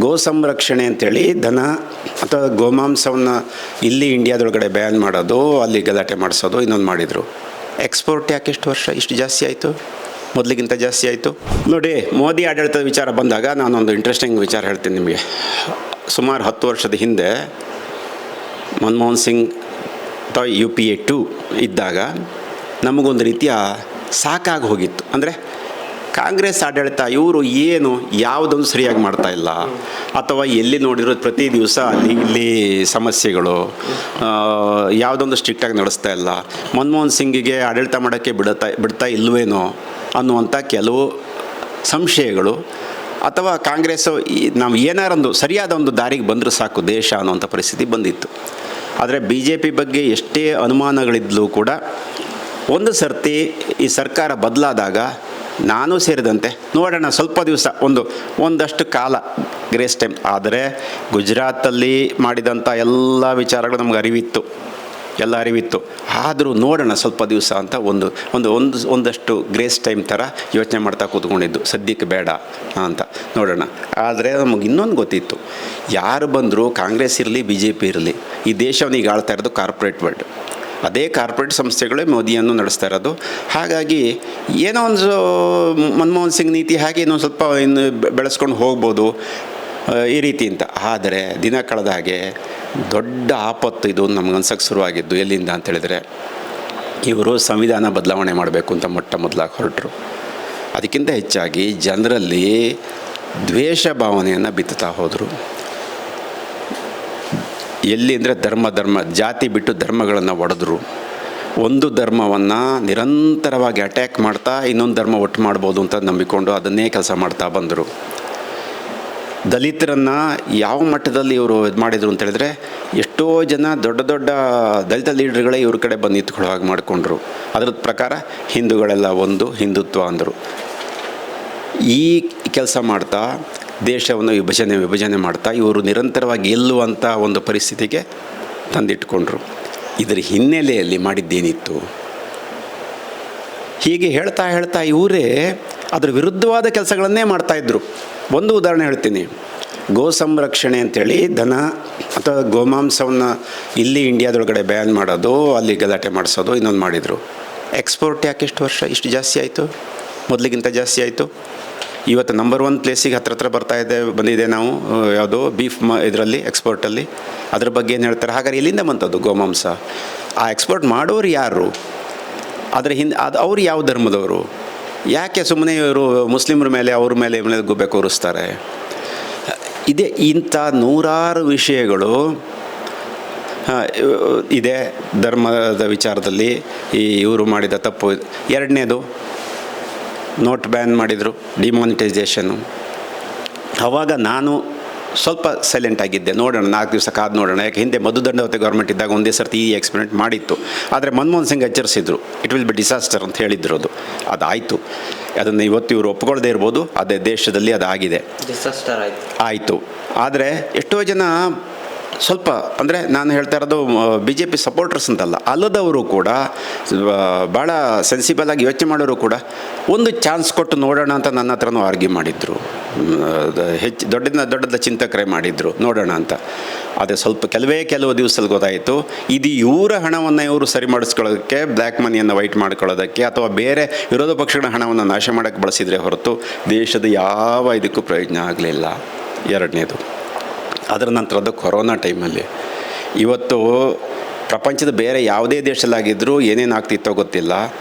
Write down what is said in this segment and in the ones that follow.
ಗೋ ಸಂರಕ್ಷಣೆ ಅಂತೇಳಿ ದನ ಅಥವಾ ಗೋಮಾಂಸವನ್ನು ಇಲ್ಲಿ ಇಂಡಿಯಾದೊಳಗಡೆ ಬ್ಯಾನ್ ಮಾಡೋದು, ಅಲ್ಲಿ ಗಲಾಟೆ ಮಾಡಿಸೋದು, ಇನ್ನೊಂದು ಮಾಡಿದರು. ಎಕ್ಸ್ಪೋರ್ಟ್ ಯಾಕೆ ಎಷ್ಟು ವರ್ಷ ಇಷ್ಟು ಜಾಸ್ತಿ ಆಯಿತು, ಮೊದಲಿಗಿಂತ ಜಾಸ್ತಿ ಆಯಿತು? ನೋಡಿ, ಮೋದಿ ಆಡಳಿತದ ವಿಚಾರ ಬಂದಾಗ ನಾನೊಂದು ಇಂಟ್ರೆಸ್ಟಿಂಗ್ ವಿಚಾರ ಹೇಳ್ತೀನಿ ನಿಮಗೆ. ಸುಮಾರು 10 ವರ್ಷದ ಹಿಂದೆ ಮನಮೋಹನ್ ಸಿಂಗ್ ಅಥವಾ UPA 2 ಇದ್ದಾಗ ನಮಗೊಂದು ರೀತಿಯ ಸಾಕಾಗಿ ಹೋಗಿತ್ತು. ಅಂದರೆ ಕಾಂಗ್ರೆಸ್ ಆಡಳಿತ ಇವರು ಏನು ಯಾವುದೊಂದು ಸರಿಯಾಗಿ ಮಾಡ್ತಾಯಿಲ್ಲ, ಅಥವಾ ಎಲ್ಲಿ ನೋಡಿರೋ ಪ್ರತಿ ದಿವಸ ಅಲ್ಲಿ ಇಲ್ಲಿ ಸಮಸ್ಯೆಗಳು, ಯಾವುದೊಂದು ಸ್ಟ್ರಿಕ್ಟಾಗಿ ನಡೆಸ್ತಾ ಇಲ್ಲ, ಮನಮೋಹನ್ ಸಿಂಗಿಗೆ ಆಡಳಿತ ಮಾಡೋಕ್ಕೆ ಬಿಡ್ತಾ ಇಲ್ವೇನೋ ಅನ್ನುವಂಥ ಕೆಲವು ಸಂಶಯಗಳು, ಅಥವಾ ಕಾಂಗ್ರೆಸ್ಸು ನಾವು ಏನಾರೊಂದು ಸರಿಯಾದ ಒಂದು ದಾರಿಗೆ ಬಂದರೂ ಸಾಕು ದೇಶ ಅನ್ನುವಂಥ ಪರಿಸ್ಥಿತಿ ಬಂದಿತ್ತು. ಆದರೆ BJP ಬಗ್ಗೆ ಎಷ್ಟೇ ಅನುಮಾನಗಳಿದ್ದರೂ ಕೂಡ ಒಂದು ಸರ್ತಿ ಈ ಸರ್ಕಾರ ಬದಲಾದಾಗ ನಾನು ಸೇರಿದಂತೆ ನೋಡೋಣ ಸ್ವಲ್ಪ ದಿವಸ ಒಂದಷ್ಟು ಕಾಲ ಗ್ರೇಸ್ ಟೈಮ್. ಆದರೆ ಗುಜರಾತಲ್ಲಿ ಮಾಡಿದಂಥ ಎಲ್ಲ ವಿಚಾರಗಳು ನಮ್ಗೆ ಅರಿವಿತ್ತು. ಆದರೂ ನೋಡೋಣ ಸ್ವಲ್ಪ ದಿವಸ ಅಂತ ಒಂದಷ್ಟು ಗ್ರೇಸ್ ಟೈಮ್ ಥರ ಯೋಚನೆ ಮಾಡ್ತಾ ಕೂತ್ಕೊಂಡಿದ್ದು, ಸದ್ಯಕ್ಕೆ ಬೇಡ ಅಂತ ನೋಡೋಣ. ಆದರೆ ನಮಗೆ ಇನ್ನೊಂದು ಗೊತ್ತಿತ್ತು, ಯಾರು ಬಂದರೂ ಕಾಂಗ್ರೆಸ್ ಇರಲಿ BJP ಇರಲಿ, ಈ ದೇಶವನ್ನು ಈಗ ಆಳ್ತಾ ಇರೋದು ಕಾರ್ಪೊರೇಟ್ ವರ್ಲ್ಡ್. ಅದೇ ಕಾರ್ಪೊರೇಟ್ ಸಂಸ್ಥೆಗಳೇ ಮೋದಿಯನ್ನು ನಡೆಸ್ತಾ ಇರೋದು. ಹಾಗಾಗಿ ಏನೋ ಒಂದು ಮನಮೋಹನ್ ಸಿಂಗ್ ನೀತಿ ಹಾಗೆ ಇನ್ನೊಂದು ಸ್ವಲ್ಪ ಇನ್ನು ಬೆಳೆಸ್ಕೊಂಡು ಹೋಗ್ಬೋದು ಈ ರೀತಿ ಅಂತ. ಆದರೆ ದಿನ ಕಳೆದ ಹಾಗೆ ದೊಡ್ಡ ಆಪತ್ತು ಇದು ನಮ್ಗೆ ಅನ್ಸಕ್ಕೆ ಶುರುವಾಗಿದ್ದು ಎಲ್ಲಿಂದ ಅಂತೇಳಿದರೆ, ಇವರು ಸಂವಿಧಾನ ಬದಲಾವಣೆ ಮಾಡಬೇಕು ಅಂತ ಮೊದಲಾಗಿ ಹೊರಟರು. ಅದಕ್ಕಿಂತ ಹೆಚ್ಚಾಗಿ ಜನರಲ್ಲಿ ದ್ವೇಷ ಭಾವನೆಯನ್ನು ಬಿತ್ತುತ್ತಾ ಹೋದರು. ಎಲ್ಲಿ ಅಂದರೆ ಧರ್ಮ ಜಾತಿ ಬಿಟ್ಟು ಧರ್ಮಗಳನ್ನು ಒಡೆದ್ರು. ಒಂದು ಧರ್ಮವನ್ನು ನಿರಂತರವಾಗಿ ಅಟ್ಯಾಕ್ ಮಾಡ್ತಾ ಇನ್ನೊಂದು ಧರ್ಮ ಒಟ್ಟು ಮಾಡ್ಬೋದು ಅಂತ ನಂಬಿಕೊಂಡು ಅದನ್ನೇ ಕೆಲಸ ಮಾಡ್ತಾ ಬಂದರು. ದಲಿತರನ್ನು ಯಾವ ಮಟ್ಟದಲ್ಲಿ ಇವರು ಇದು ಮಾಡಿದರು ಅಂತೇಳಿದರೆ, ಎಷ್ಟೋ ಜನ ದೊಡ್ಡ ದಲಿತ ಲೀಡರ್ಗಳೇ ಇವ್ರ ಕಡೆ ಬಂದು ನಿಂತ್ಕೊಳ್ಳೋ ಹಾಗೆ ಮಾಡಿಕೊಂಡ್ರು. ಅದರ ಪ್ರಕಾರ ಹಿಂದೂಗಳೆಲ್ಲ ಒಂದು ಹಿಂದುತ್ವ ಅಂದರು. ಈ ಕೆಲಸ ಮಾಡ್ತಾ ದೇಶವನ್ನು ವಿಭಜನೆ ಮಾಡ್ತಾ ಇವರು ನಿರಂತರವಾಗಿ ಗೆಲ್ಲುವಂಥ ಒಂದು ಪರಿಸ್ಥಿತಿಗೆ ತಂದಿಟ್ಕೊಂಡ್ರು. ಇದರ ಹಿನ್ನೆಲೆಯಲ್ಲಿ ಮಾಡಿದ್ದೇನಿತ್ತು? ಹೀಗೆ ಹೇಳ್ತಾ ಇವರೇ ಅದರ ವಿರುದ್ಧವಾದ ಕೆಲಸಗಳನ್ನೇ ಮಾಡ್ತಾಯಿದ್ರು. ಒಂದು ಉದಾಹರಣೆ ಹೇಳ್ತೀನಿ. ಗೋ ಸಂರಕ್ಷಣೆ ಅಂತೇಳಿ ದನ ಅಥವಾ ಗೋಮಾಂಸವನ್ನು ಇಲ್ಲಿ ಇಂಡಿಯಾದೊಳಗಡೆ ಬ್ಯಾನ್ ಮಾಡೋದು, ಅಲ್ಲಿ ಗಲಾಟೆ ಮಾಡಿಸೋದು, ಇನ್ನೊಂದು ಮಾಡಿದರು. ಎಕ್ಸ್ಪೋರ್ಟ್ ಯಾಕೆ ಎಷ್ಟು ವರ್ಷ ಇಷ್ಟು ಜಾಸ್ತಿ ಆಯಿತು, ಮೊದಲಿಗಿಂತ ಜಾಸ್ತಿ ಆಯಿತು? ಇವತ್ತು ನಂಬರ್ 1 ಪ್ಲೇಸಿಗೆ ಹತ್ರ ಬಂದಿದೆ ನಾವು, ಯಾವುದೋ ಬೀಫ್ ಇದರಲ್ಲಿ ಎಕ್ಸ್ಪೋರ್ಟಲ್ಲಿ. ಅದ್ರ ಬಗ್ಗೆ ಏನು ಹೇಳ್ತಾರೆ? ಹಾಗಾದ್ರೆ ಎಲ್ಲಿಂದ ಬಂತದ್ದು ಗೋಮಾಂಸ? ಆ ಎಕ್ಸ್ಪೋರ್ಟ್ ಮಾಡೋರು ಯಾರು? ಅದರ ಹಿಂದೆ ಅವ್ರು ಯಾವ ಧರ್ಮದವರು? ಯಾಕೆ ಸುಮ್ಮನೆ ಇವರು ಮುಸ್ಲಿಮರ ಮೇಲೆ ಅವ್ರ ಮೇಲೆ ಗುಬ್ಬೆ ಕೂರಿಸ್ತಾರೆ? ಇದೇ ಇಂಥ ನೂರಾರು ವಿಷಯಗಳು ಇದೆ ಧರ್ಮದ ವಿಚಾರದಲ್ಲಿ ಇವರು ಮಾಡಿದ ತಪ್ಪು. ಎರಡನೇದು, ನೋಟ್ ಬ್ಯಾನ್ ಮಾಡಿದರು, ಡಿಮಾನಿಟೈಸೇಷನ್ನು. ಆವಾಗ ನಾನು ಸ್ವಲ್ಪ ಸೈಲೆಂಟ್ ಆಗಿದ್ದೆ. ನೋಡೋಣ, 4 ದಿವಸ ಕಾದು ನೋಡೋಣ. ಯಾಕೆ ಹಿಂದೆ ಮಧುದಂಡವತೆ ಗೌರ್ಮೆಂಟ್ ಇದ್ದಾಗ ಒಂದೇ ಸರ್ತಿ ಈ ಎಕ್ಸ್ಪೆರಿಮೆಂಟ್ ಮಾಡಿತ್ತು. ಆದರೆ ಮನಮೋಹನ್ ಸಿಂಗ್ ಎಚ್ಚರಿಸಿದ್ರು, ಇಟ್ ವಿಲ್ ಬಿ ಡಿಸಾಸ್ಟರ್ ಅಂತ ಹೇಳಿದ್ರು. ಅದಾಯಿತು. ಅದನ್ನು ಇವತ್ತು ಇವರು ಒಪ್ಕೊಳ್ಳದೇ ಇರ್ಬೋದು, ಅದೇ ದೇಶದಲ್ಲಿ ಅದಾಗಿದೆ, ಡಿಸಾಸ್ಟರ್ ಆಯಿತು. ಆದರೆ ಎಷ್ಟೋ ಜನ ಸ್ವಲ್ಪ, ಅಂದರೆ ನಾನು ಹೇಳ್ತಾ ಇರೋದು BJP ಸಪೋರ್ಟರ್ಸ್ ಅಂತಲ್ಲ, ಅಲ್ಲದವರು ಕೂಡ ಭಾಳ ಸೆನ್ಸಿಬಲ್ ಆಗಿ ಯೋಚನೆ ಮಾಡೋರು ಕೂಡ ಒಂದು ಚಾನ್ಸ್ ಕೊಟ್ಟು ನೋಡೋಣ ಅಂತ ನನ್ನ ಹತ್ರನೂ ಆರ್ಗ್ಯೂ ಮಾಡಿದರು. ಹೆಚ್ಚು ದೊಡ್ಡ ಚಿಂತಕರೇ ಮಾಡಿದರು, ನೋಡೋಣ ಅಂತ. ಆದರೆ ಕೆಲವು ದಿವಸದಲ್ಲಿ ಗೊತ್ತಾಯಿತು, ಇದು ಇವರ ಹಣವನ್ನು ಇವರು ಸರಿ ಮಾಡಿಸ್ಕೊಳ್ಳೋದಕ್ಕೆ, ಬ್ಲ್ಯಾಕ್ ಮನಿಯನ್ನು ವೈಟ್ ಮಾಡ್ಕೊಳ್ಳೋದಕ್ಕೆ, ಅಥವಾ ಬೇರೆ ವಿರೋಧ ಪಕ್ಷಗಳ ಹಣವನ್ನು ನಾಶ ಮಾಡೋಕ್ಕೆ ಬಳಸಿದರೆ ಹೊರತು ದೇಶದ ಯಾವ ಇದಕ್ಕೂ ಪ್ರಯೋಜನ ಆಗಲಿಲ್ಲ. ಎರಡನೇದು, ಅದರ ನಂತರದ್ದು ಕೊರೋನಾ ಟೈಮಲ್ಲಿ. ಇವತ್ತು ಪ್ರಪಂಚದ ಬೇರೆ ಯಾವುದೇ ದೇಶದಲ್ಲಾಗಿದ್ದರೂ ಏನೇನಾಗ್ತಿತ್ತೋ ಗೊತ್ತಿಲ್ಲ,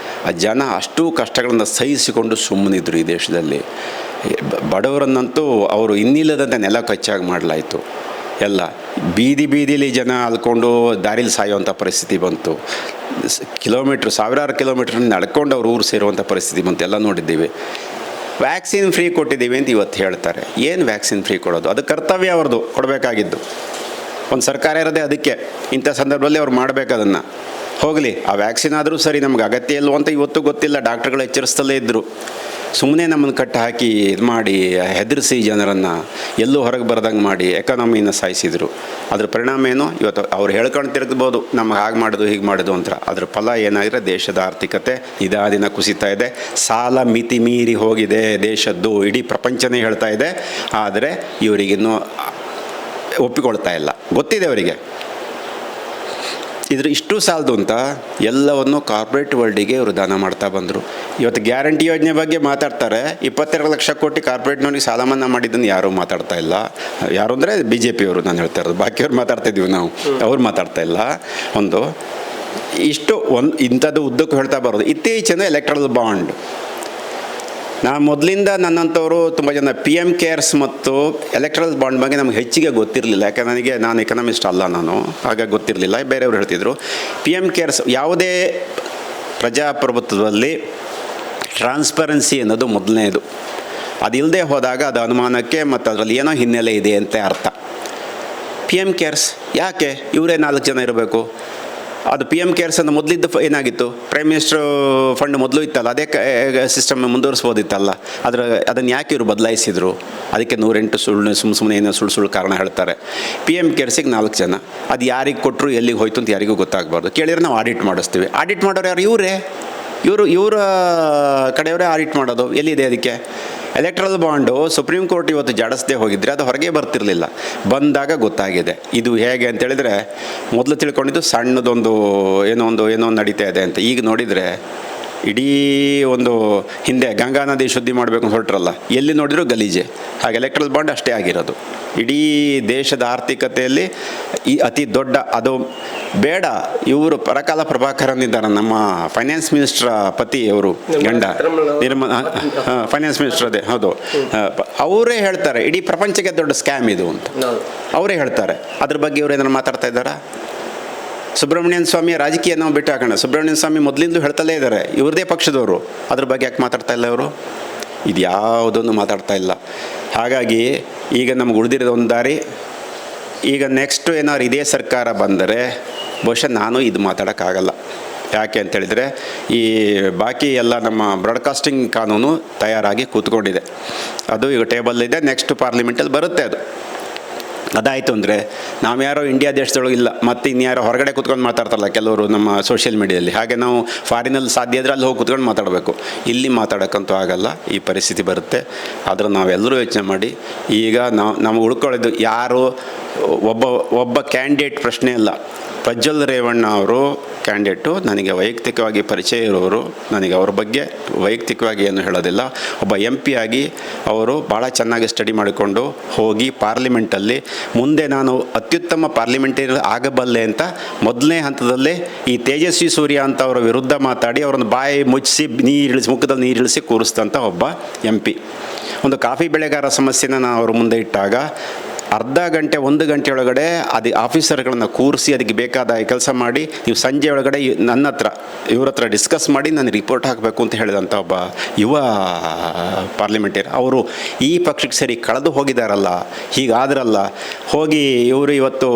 ಆ ಜನ ಅಷ್ಟೂ ಕಷ್ಟಗಳನ್ನು ಸಹಿಸಿಕೊಂಡು ಸುಮ್ಮನಿದ್ರು. ಈ ದೇಶದಲ್ಲಿ ಬಡವರನ್ನಂತೂ ಅವರು ಇನ್ನಿಲ್ಲದಂತೆ ನೆಲ ಕಚ್ಚಾಗಿ ಮಾಡಲಾಯಿತು. ಎಲ್ಲ ಬೀದಿಲಿ ಜನ ಅಲ್ಕೊಂಡು ದಾರಿಲಿ ಸಾಯುವಂಥ ಪರಿಸ್ಥಿತಿ ಬಂತು. ಸಾವಿರಾರು ಕಿಲೋಮೀಟ್ರ್ ನಡ್ಕೊಂಡು ಅವ್ರು ಊರು ಸೇರುವಂಥ ಪರಿಸ್ಥಿತಿ ಬಂತು. ಎಲ್ಲ ನೋಡಿದ್ದೀವಿ. ವ್ಯಾಕ್ಸಿನ್ ಫ್ರೀ ಕೊಟ್ಟಿದ್ದೀವಿ ಅಂತ ಇವತ್ತು ಹೇಳ್ತಾರೆ. ಏನು ವ್ಯಾಕ್ಸಿನ್ ಫ್ರೀ ಕೊಡೋದು? ಅದು ಕರ್ತವ್ಯ ಅವ್ರದ್ದು, ಕೊಡಬೇಕಾಗಿದ್ದು. ಒಂದು ಸರ್ಕಾರ ಇರೋದೇ ಅದಕ್ಕೆ. ಇಂಥ ಸಂದರ್ಭದಲ್ಲಿ ಅವ್ರು ಮಾಡಬೇಕು ಅದನ್ನು. ಹೋಗಲಿ, ಆ ವ್ಯಾಕ್ಸಿನ್ ಆದರೂ ಸರಿ, ನಮ್ಗೆ ಅಗತ್ಯ ಇಲ್ವೋ ಅಂತ ಇವತ್ತು ಗೊತ್ತಿಲ್ಲ. ಡಾಕ್ಟ್ರುಗಳು ಎಚ್ಚರಿಸ್ತಲೇ ಇದ್ದರು. ಸುಮ್ಮನೆ ನಮ್ಮನ್ನು ಕಟ್ಟಿ ಹಾಕಿ ಇದು ಮಾಡಿ ಹೆದರಿಸಿ ಜನರನ್ನು ಎಲ್ಲೂ ಹೊರಗೆ ಬರ್ದಂಗೆ ಮಾಡಿ ಎಕಾನಮಿನ ಸಾಯಿಸಿದರು. ಅದ್ರ ಪರಿಣಾಮ ಏನು, ಇವತ್ತು ಅವ್ರು ಹೇಳ್ಕೊಂಡು ತಿರುಗ್ಬೋದು ನಮಗೆ ಹಾಗೆ ಮಾಡೋದು ಹೀಗೆ ಮಾಡೋದು ಅಂತ. ಅದ್ರ ಫಲ ಏನಾಗಿದೆ, ದೇಶದ ಆರ್ಥಿಕತೆ ದಿನ ಕುಸಿತಾ ಇದೆ, ಸಾಲ ಮಿತಿ ಮೀರಿ ಹೋಗಿದೆ ದೇಶದ್ದು, ಇಡೀ ಪ್ರಪಂಚನೇ ಹೇಳ್ತಾ ಇದೆ. ಆದರೆ ಇವರಿಗಿನ್ನೂ ಒಪ್ಪಿಕೊಳ್ತಾ ಇಲ್ಲ, ಗೊತ್ತಿದೆ ಅವರಿಗೆ. ಇಷ್ಟು ಸಾಲದು ಅಂತ ಎಲ್ಲವನ್ನು ಕಾರ್ಪೊರೇಟ್ ವರ್ಲ್ಡಿಗೆ ಇವರು ದಾನ ಮಾಡ್ತಾ ಬಂದರು. ಇವತ್ತು ಗ್ಯಾರಂಟಿ ಯೋಜನೆ ಬಗ್ಗೆ ಮಾತಾಡ್ತಾರೆ. 22 ಲಕ್ಷ ಕೋಟಿ ಕಾರ್ಪೊರೇಟ್ನವ್ರಿಗೆ ಸಾಲ ಮನ್ನಾ ಮಾಡಿದ್ದನ್ನು ಯಾರೂ ಮಾತಾಡ್ತಾ ಇಲ್ಲ. ಯಾರು ಅಂದರೆ BJP ಅವರು ನಾನು ಹೇಳ್ತಾ ಇರೋದು, ಬಾಕಿಯವ್ರು ಮಾತಾಡ್ತಾ ಇದ್ದೀವಿ ನಾವು, ಅವ್ರು ಮಾತಾಡ್ತಾ ಇಲ್ಲ. ಇಂಥದ್ದು ಉದ್ದಕ್ಕೂ ಹೇಳ್ತಾ ಬರೋದು. ಇತ್ತೀಚಿನ ಎಲೆಕ್ಟ್ರಲ್ ಬಾಂಡ್, ನಾನು ಮೊದಲಿಂದ ನನ್ನಂಥವರು ತುಂಬ ಜನ PM ಕೇರ್ಸ್ ಮತ್ತು ಎಲೆಕ್ಟ್ರಲ್ ಬಾಂಡ್ ಬಗ್ಗೆ ನಮಗೆ ಹೆಚ್ಚಿಗೆ ಗೊತ್ತಿರಲಿಲ್ಲ. ಯಾಕಂದರೆ ನಾನು ಎಕನಾಮಿಸ್ಟ್ ಅಲ್ಲ, ಹಾಗಾಗಿ ಗೊತ್ತಿರಲಿಲ್ಲ. ಬೇರೆಯವರು ಹೇಳ್ತಿದ್ರು PM ಕೇರ್ಸ್. ಯಾವುದೇ ಪ್ರಜಾಪ್ರಭುತ್ವದಲ್ಲಿ ಟ್ರಾನ್ಸ್ಪರೆನ್ಸಿ ಅನ್ನೋದು ಮೊದಲನೇದು. ಅದಿಲ್ಲದೆ ಹೋದಾಗ ಅದು ಅನುಮಾನಕ್ಕೆ ಮತ್ತು ಅದರಲ್ಲಿ ಏನೋ ಹಿನ್ನೆಲೆ ಇದೆ ಅಂತ ಅರ್ಥ. PM ಕೇರ್ಸ್ ಯಾಕೆ ಇವರೇ 4 ಜನ ಇರಬೇಕು? ಅದು PM ಕೇರ್ಸ್ ಅಂತ ಮೊದಲಿದ್ದು ಏನಾಗಿತ್ತು, ಪ್ರೈಮ್ ಮಿನಿಸ್ಟ್ರು ಫಂಡ್ ಮೊದಲು ಇತ್ತಲ್ಲ, ಅದೇ ಸಿಸ್ಟಮ್ ಮುಂದುವರಿಸ್ಬೋದಿತ್ತಲ್ಲ. ಅದನ್ನು ಯಾಕೆ ಇವರು ಬದಲಾಯಿಸಿದರು? ಅದಕ್ಕೆ 108 ಸುಮ್ಮನೆ ಏನೋ ಸುಳ್ಳು ಕಾರಣ ಹೇಳ್ತಾರೆ. PM ಕೇರ್ಸಿಗೆ 4 ಜನ, ಅದು ಯಾರಿಗೆ ಕೊಟ್ಟರು ಎಲ್ಲಿಗೆ ಹೋಯ್ತು ಅಂತ ಯಾರಿಗೂ ಗೊತ್ತಾಗಬಾರ್ದು. ಕೇಳಿದ್ರೆ ನಾವು ಆಡಿಟ್ ಮಾಡಿಸ್ತೀವಿ. ಆಡಿಟ್ ಮಾಡೋರು ಯಾರು? ಇವರ ಕಡೆಯವರೇ ಆಡಿಟ್ ಮಾಡೋದು. ಎಲ್ಲಿದೆ ಅದಕ್ಕೆ? ಎಲೆಕ್ಟ್ರಲ್ ಬಾಂಡು ಸುಪ್ರೀಂ ಕೋರ್ಟ್ ಇವತ್ತು ಜಾಡಿಸದೆ ಹೋಗಿದ್ರೆ ಅದು ಹೊರಗೆ ಬರ್ತಿರಲಿಲ್ಲ. ಬಂದಾಗ ಗೊತ್ತಾಗಿದೆ ಇದು ಹೇಗೆ ಅಂತೇಳಿದರೆ, ಮೊದಲು ತಿಳ್ಕೊಂಡಿದ್ದು ಸಣ್ಣದೊಂದು ಏನೋ ನಡೀತಾ ಇದೆ ಅಂತ. ಈಗ ನೋಡಿದರೆ ಇಡೀ ಹಿಂದೆ ಗಂಗಾ ನದಿ ಶುದ್ಧಿ ಮಾಡಬೇಕು ಅಂತ ಹೊರಟ್ರಲ್ಲ, ಎಲ್ಲಿ ನೋಡಿದ್ರು ಗಲೀಜೆ. ಹಾಗೆ ಎಲೆಕ್ಟ್ರಲ್ ಬಾಂಡ್ ಅಷ್ಟೇ ಆಗಿರೋದು. ಇಡೀ ದೇಶದ ಆರ್ಥಿಕತೆಯಲ್ಲಿ ಅತಿ ದೊಡ್ಡ ಅದು ಬೇಡ. ಇವರು ಪರಕಾಲ ಪ್ರಭಾಕರನ್ ಇದ್ದಾರೆ, ನಮ್ಮ ಫೈನಾನ್ಸ್ ಮಿನಿಸ್ಟ್ರ ಪತಿ, ಅವರು ಗಂಡ ಫೈನಾನ್ಸ್ ಮಿನಿಸ್ಟರ್, ಅದೇ ಹೌದು. ಅವರೇ ಹೇಳ್ತಾರೆ ಇಡೀ ಪ್ರಪಂಚಕ್ಕೆ ದೊಡ್ಡ ಸ್ಕ್ಯಾಮ್ ಇದು ಅಂತ ಅವರೇ ಹೇಳ್ತಾರೆ. ಅದ್ರ ಬಗ್ಗೆ ಇವರು ಏನಾರು ಮಾತಾಡ್ತಾ ಇದ್ದಾರಾ? ಸುಬ್ರಹ್ಮಣ್ಯನ್ ಸ್ವಾಮಿಯ ರಾಜಕೀಯ ನಾವು ಬಿಟ್ಟು ಹಾಕೋಣ. ಸುಬ್ರಹ್ಮಣ್ಯನ್ ಸ್ವಾಮಿ ಮೊದಲಿಂದಲೂ ಹೇಳ್ತಲೇ ಇದ್ದಾರೆ, ಇವ್ರದೇ ಪಕ್ಷದವರು. ಅದ್ರ ಬಗ್ಗೆ ಯಾಕೆ ಮಾತಾಡ್ತಾ ಇಲ್ಲ ಇವರು? ಇದು ಯಾವುದನ್ನು ಮಾತಾಡ್ತಾ ಇಲ್ಲ. ಹಾಗಾಗಿ ಈಗ ನಮ್ಗೆ ಉಳಿದಿರೋದು ಒಂದು ದಾರಿ. ಈಗ ನೆಕ್ಸ್ಟು ಏನಾದ್ರು ಇದೇ ಸರ್ಕಾರ ಬಂದರೆ ಬಹುಶಃ ನಾನು ಇದು ಮಾತಾಡೋಕ್ಕಾಗಲ್ಲ. ಯಾಕೆ ಅಂತೇಳಿದರೆ, ಈ ಬಾಕಿ ಎಲ್ಲ ನಮ್ಮ ಬ್ರಾಡ್ಕಾಸ್ಟಿಂಗ್ ಕಾನೂನು ತಯಾರಾಗಿ ಕೂತ್ಕೊಂಡಿದೆ. ಅದು ಈಗ ಟೇಬಲ್ಲಿದೆ, ನೆಕ್ಸ್ಟ್ ಪಾರ್ಲಿಮೆಂಟಲ್ಲಿ ಬರುತ್ತೆ. ಅದಾಯಿತು ಅಂದರೆ ನಾವ್ಯಾರೋ ಇಂಡಿಯಾ ದೇಶದೊಳಗಿಲ್ಲ, ಮತ್ತು ಇನ್ಯಾರೋ ಹೊರಗಡೆ ಕೂತ್ಕೊಂಡು ಮಾತಾಡ್ತಾರಲ್ಲ ಕೆಲವರು ನಮ್ಮ ಸೋಷಿಯಲ್ ಮೀಡಿಯಲ್ಲಿ, ಹಾಗೆ ನಾವು ಫಾರಿನಲ್ಲಿ ಸಾಧ್ಯ ಇದ್ದರೆ ಅಲ್ಲಿ ಹೋಗಿ ಕೂತ್ಕೊಂಡು ಮಾತಾಡಬೇಕು. ಇಲ್ಲಿ ಮಾತಾಡೋಕ್ಕಂತೂ ಆಗಲ್ಲ, ಈ ಪರಿಸ್ಥಿತಿ ಬರುತ್ತೆ. ಆದರೆ ನಾವೆಲ್ಲರೂ ಯೋಚನೆ ಮಾಡಿ, ಈಗ ನಾವು ಉಳ್ಕೊಳ್ಳೋದು ಯಾರು ಒಬ್ಬ ಕ್ಯಾಂಡಿಡೇಟ್ ಪ್ರಶ್ನೆ ಇಲ್ಲ. ಪ್ರಜ್ವಲ್ ರೇವಣ್ಣ ಅವರು ಕ್ಯಾಂಡಿಡೇಟು, ನನಗೆ ವೈಯಕ್ತಿಕವಾಗಿ ಪರಿಚಯ ಇರೋರು, ನನಗೆ ಅವ್ರ ಬಗ್ಗೆ ವೈಯಕ್ತಿಕವಾಗಿ ಏನು ಹೇಳೋದಿಲ್ಲ. ಒಬ್ಬ MP ಆಗಿ ಅವರು ಭಾಳ ಚೆನ್ನಾಗಿ ಸ್ಟಡಿ ಮಾಡಿಕೊಂಡು ಹೋಗಿ ಪಾರ್ಲಿಮೆಂಟಲ್ಲಿ ಮುಂದೆ ನಾನು ಅತ್ಯುತ್ತಮ ಪಾರ್ಲಿಮೆಂಟರಿ ಆಗಬಲ್ಲೆ ಅಂತ ಮೊದಲನೇ ಹಂತದಲ್ಲೇ ಈ ತೇಜಸ್ವಿ ಸೂರ್ಯ ಅಂತ ಅವರ ವಿರುದ್ಧ ಮಾತಾಡಿ ಅವರನ್ನು ಬಾಯಿ ಮುಚ್ಚಿಸಿ ಮುಖದಲ್ಲಿ ನೀರಿಳಿಸಿ ಕೂರಿಸಿದಂಥ ಒಬ್ಬ MP. ಒಂದು ಕಾಫಿ ಬೆಳೆಗಾರ ಸಮಸ್ಯೆನ ನಾನು ಅವ್ರ ಮುಂದೆ ಇಟ್ಟಾಗ ಅರ್ಧ ಗಂಟೆ 1 ಗಂಟೆ ಒಳಗಡೆ ಅದು ಆಫೀಸರ್ಗಳನ್ನ ಕೂರಿಸಿ ಅದಕ್ಕೆ ಬೇಕಾದ ಕೆಲಸ ಮಾಡಿ, ನೀವು ಸಂಜೆ ಒಳಗಡೆ ನನ್ನ ಹತ್ರ ಇವ್ರ ಹತ್ರ ಡಿಸ್ಕಸ್ ಮಾಡಿ ನಾನು ರಿಪೋರ್ಟ್ ಹಾಕಬೇಕು ಅಂತ ಹೇಳಿದಂಥ ಒಬ್ಬ ಯುವ ಪಾರ್ಲಿಮೆಂಟೇರಿಯನ್. ಅವರು ಈ ಪಕ್ಷಕ್ಕೆ ಸರಿ ಕಳೆದು ಹೋಗಿದಾರಲ್ಲ, ಹೀಗಾದ್ರಲ್ಲ, ಹೋಗಿ ಇವರು ಇವತ್ತು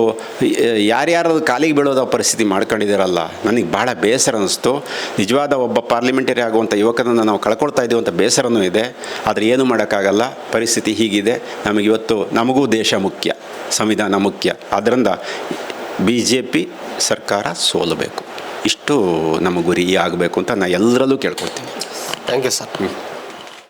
ಯಾರ್ಯಾರು ಕಾಲಿಗೆ ಬೀಳೋದ ಪರಿಸ್ಥಿತಿ ಮಾಡ್ಕೊಂಡಿದ್ದಾರಲ್ಲ, ನನಗೆ ಭಾಳ ಬೇಸರ ಅನ್ನಿಸ್ತು. ನಿಜವಾದ ಒಬ್ಬ ಪಾರ್ಲಿಮೆಂಟರಿ ಆಗುವಂಥ ಯುವಕರನ್ನು ನಾವು ಕಳ್ಕೊಳ್ತಾ ಇದ್ದೀವಿ ಅಂತ ಬೇಸರನೂ ಇದೆ. ಆದರೆ ಏನು ಮಾಡೋಕ್ಕಾಗಲ್ಲ, ಪರಿಸ್ಥಿತಿ ಹೀಗಿದೆ. ನಮಗಿವತ್ತು ನಮಗೂ ದೇಶ ಮುಖ್ಯ, ಸಂವಿಧಾನ ಮುಖ್ಯ. ಆದ್ದರಿಂದ BJP ಸರ್ಕಾರ ಸೋಲಬೇಕು, ಇಷ್ಟು ನಮ್ಮ ಗುರಿ ಆಗಬೇಕು ಅಂತ ನಾನು ಎಲ್ಲರಲ್ಲೂ ಕೇಳ್ಕೊಳ್ತೀನಿ. Thank you sir.